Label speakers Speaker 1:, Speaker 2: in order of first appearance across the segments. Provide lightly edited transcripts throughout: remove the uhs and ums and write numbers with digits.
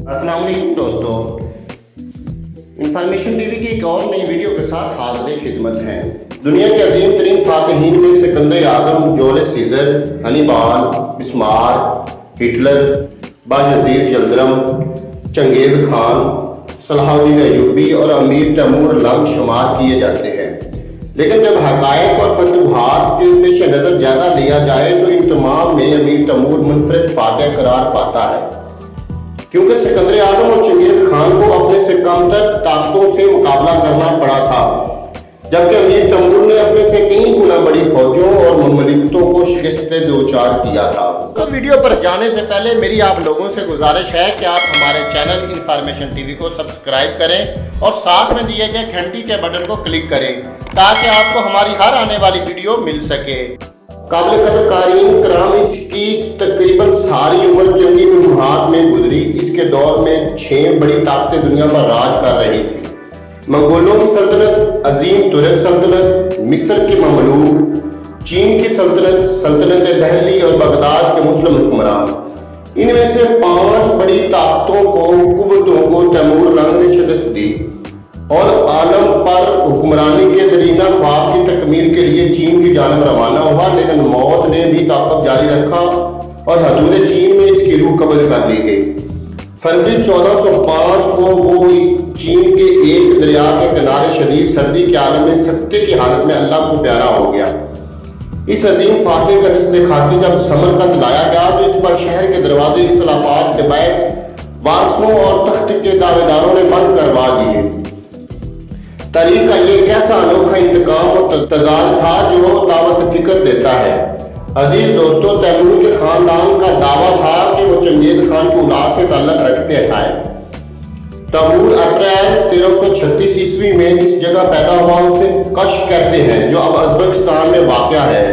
Speaker 1: अस्सलाम वालेकुम दोस्तों, इंफॉर्मेशन टीवी की एक और नई वीडियो के साथ हाजिर खिदमत हैं। दुनिया के अजीम तरीन फातहीन में Sikandar Azam, Julius Caesar, Hannibal, Bismarck, Hitler, Bayezid Yildirim, Genghis Khan, Salahuddin Ayyubi और अमीर तैमूर लंग शुमार किए जाते हैं। लेकिन जब हक़ाइक़ और फतूहात के पेश नज़र ज़्यादा लिया जाए तो इन तमाम में अमीर तैमूर मुनफरिद फातह करार पाता है, क्योंकि सिकंदर आज़म और चंगेज़ खान को अपने से कमतर ताकतों से मुकाबला करना पड़ा था, जबकि अमीर तैमूर ने अपने से कई गुना बड़ी फौजों और ममलिकतों को शिकस्त दोचार किया था। तो वीडियो पर जाने से पहले मेरी आप लोगों से गुजारिश है कि आप हमारे चैनल इंफॉर्मेशन टीवी को सब्सक्राइब करें और साथ में दिए गए घंटी के बटन को क्लिक करें ताकि आपको हमारी हर आने वाली वीडियो मिल सके। काबिल कदर क़ारीन कराम, इसकी तकरीबन सारी उम्र जंगी मुहात में गुजरी। इसके दौर में 6 बड़ी ताकतें दुनिया पर राज कर रही थी। मंगोलों की सल्तनत, अजीम तुर्क सल्तनत, मिस्र के ममलूक, चीन की सल्तनत, सल्तनत दिल्ली और बगदाद के मुस्लिम हुक्मरान। इनमें से 5 बड़ी ताकतों को, कुव्वतों को तैमूर लंग ने शिकस्त दी और आलम पर हुक्मरानी के दरीना ख्वाब की तकमील के लिए चीन की जानब रवाना हुआ। लेकिन मौत ने भी ताकत जारी रखा और हदूद चीन में इसकी रूह कब्ज़ कर ली गई। फरवरी 1405 को वो इस चीन के एक दरिया के किनारे शदीद सर्दी के आलम में सख्ती की हालत में अल्लाह को प्यारा हो गया। इस अजीम फातह का जिस्म खाकी जब समरकंद लाया गया तो इस पर शहर के दरवाजे इख्तलाफात के बायस वारसों और तख्त के दावेदारों ने बंद करवा दिए। तारीख का ये कैसा अनोखा इंतकाम और तजाल था जो दावत फिक्र देता है। अजीज दोस्तों, तैमूर के खानदान का दावा था कि वो चंगेज़ खान की औलाद से ताल्लुक़ रखते हैं। तैमूर अप्रैल 1336 ईस्वी में जिस जगह पैदा हुआ उसे कश कहते हैं, जो अब उज़्बेकिस्तान में वाक़या है।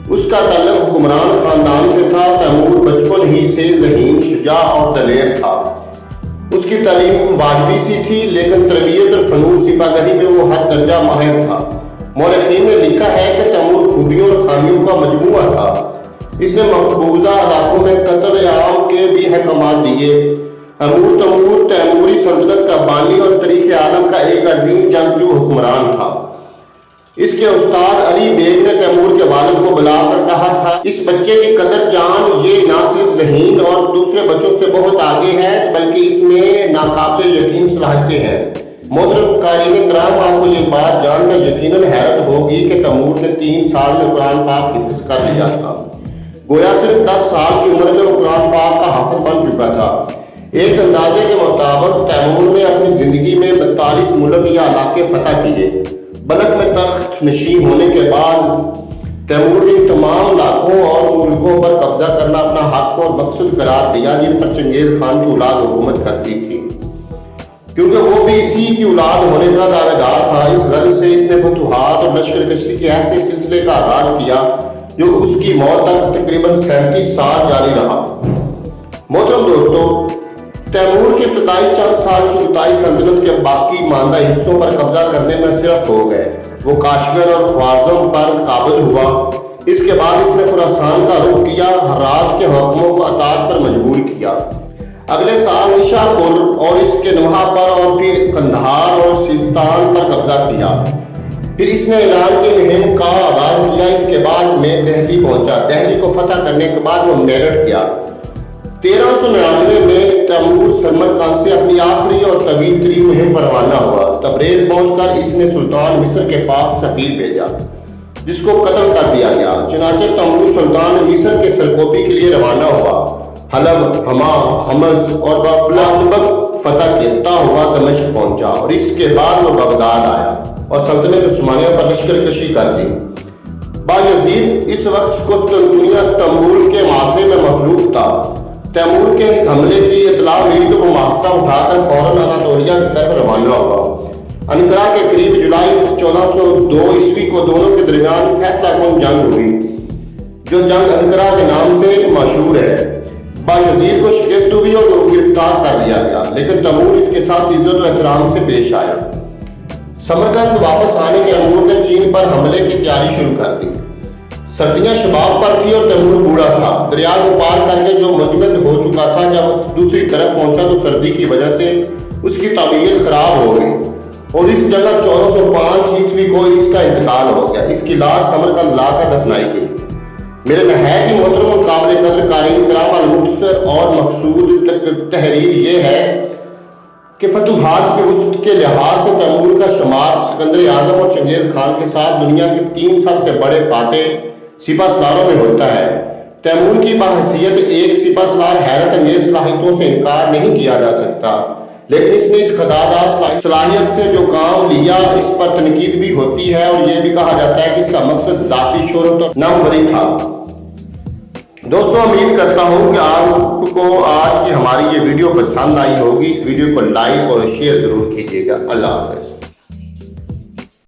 Speaker 1: उसका ताल्लुक़ हुक्मरान खानदान से था। तैमूर बचपन ही से ज़हीन, शुजा और दलेर था। उसकी तालीम वाजबी सी थी, लेकिन तरबियत और फ़नून सिपाही में वो हद दर्जा माहिर था। मौरख़ीन ने लिखा है कि तैमूर खूबियों और खामियों का मजमूआ था। इसने मकबूजा इलाकों में कत्ल आम के भी अहकामात दिए। तैमूर तैमूरी सल्तनत का बानी और तारीख़ आलम का एक अजीम जंगजू हुक्मरान था। इसके उस्ताद अली बेग ने तैमूर के वालिद को बुलाकर कहा था, इस बच्चे की कदर जान, ये ना सिर्फ ज़हीन और दूसरे बच्चों से बहुत आगे है, बल्कि इसमें नाकाबिल यकीन सलाहियतें हैं। मोहतरम क़ारीन कराम, आपको ये बात जानकर यकीनन हैरत होगी कि तैमूर ने 3 साल में कुरान पाक हिफ्ज़ कर लिया था। गोया सिर्फ 10 साल की उम्र में वो कुरान पाक का हाफ़िज़ बन चुका था। एक अंदाजे के मुताबिक तैमूर ने अपनी ज़िंदगी में 42 मुल्क या इलाके फतह किए। बलख में तख्त नशीं होने के बाद तैमूर ने तमाम इलाकों और मुल्कों पर कब्जा करना अपना हक और मकसद करार दिया, जिन पर चंगेज़ खान की औलाद हुकूमत करती थी, क्योंकि वो भी इसी की औलाद होने का दावेदार था। इस गर्ज से इसने फतूहात और लश्कर कशी के ऐसे सिलसिले का आगाज किया जो उसकी मौत तक तकरीबन 37 साल जारी रहा। मोहतरम दोस्तों, तैमूर के इब्तदाई चंद साल चुगताई सल्तनत के बाकी मानदा हिस्सों पर कब्जा करने में सिर्फ हो गए। वो काशगर और ख्वारज़म पर काबिज हुआ। इसके बाद इसने खुरासान का रुख किया, हर्रात के हुक्मों को अताअत पर मजबूर किया। अगले साल निशापुर और इसके नवहा पर और फिर कंधार और सिस्तान पर कब्जा किया। फिर इसने ईरान की मुहिम का आगाज किया। इसके बाद में दिल्ली पहुंचा। दिल्ली को फतह करने के बाद वो मेरठ गया। 1399 में तैमूर समरकंद से अपनी आखिरी और तवील तरीन मुहिम पर रवाना हुआ। तबरेज़ पहुंचकर इसने सुल्तान मिस्र के पास सफ़ीर भेजा, जिसको कत्ल कर दिया गया। चुनांचे तैमूर सुल्तान मिस्र के सरकोपी के लिए रवाना हुआ। हलब, हमा, हमस और बाबलबक फतह करता हुआ दमिश्क पहुंचा और इसके बाद वो बगदाद आया और सल्तनत उस्मानिया पर लश्कर कशी कर दी। बायजीद इस वक्त कुस्तुनतुनिया इस्तांबुल के माफे में मसरूफ था। तैमूर के हमले की इतला हुई तो वो माख्ता उठाकर फौरन अनातोलिया की तरफ रवाना हुआ। अनकरा के करीब जुलाई 1402 ईस्वी को दोनों के दरमियान फैसला कुन जंग हुई, जो जंग अनकरा के नाम से मशहूर है। बायजीद को शिकस्त हुई और वो गिरफ्तार कर लिया गया, लेकिन तैमूर इसके साथ इज्जत और एहतराम से पेश आया। समरकंद वापस आने के अमूर ने चीन पर हमले की तैयारी शुरू कर दी। सर्दियां शबाब पर थी और तैमूर बूढ़ा था। दरिया को पार करके जो मुजमद हो चुका था, जब उस दूसरी तरफ पहुंचा तो सर्दी की वजह से उसकी तबीयत खराब हो गई और इस जगह 1405 ईस्वी को इसका इंतकाल हो गया। इसकी लाश समरकंद लाकर दफनाई गई। मेरे नहायत ही मोहतरम काबिल कदर कारीन कराम अल-मुख्तसर और मकसूद तहरीर ये है कि फतूहात के उसके लिहाज से तैमूर का शुमार सिकंदर आजम और चंगेज खान के साथ दुनिया के 3 सबसे बड़े फातेह सिपहसालारों में होता है। तैमूर की बहैसियत एक सिपहसालार हैरत अंगेज सलाहियतों से इनकार नहीं किया जा सकता, लेकिन इसने इस खदादार सलाहियत से जो काम लिया इस पर तनकीद भी होती है और ये भी कहा जाता है कि इसका मकसद जाती शोहरत और नामवरी था। दोस्तों, उम्मीद करता हूँ कि आपको आज की हमारी ये वीडियो पसंद आई होगी। इस वीडियो को लाइक और शेयर जरूर कीजिएगा। अल्लाह हाफ़िज़।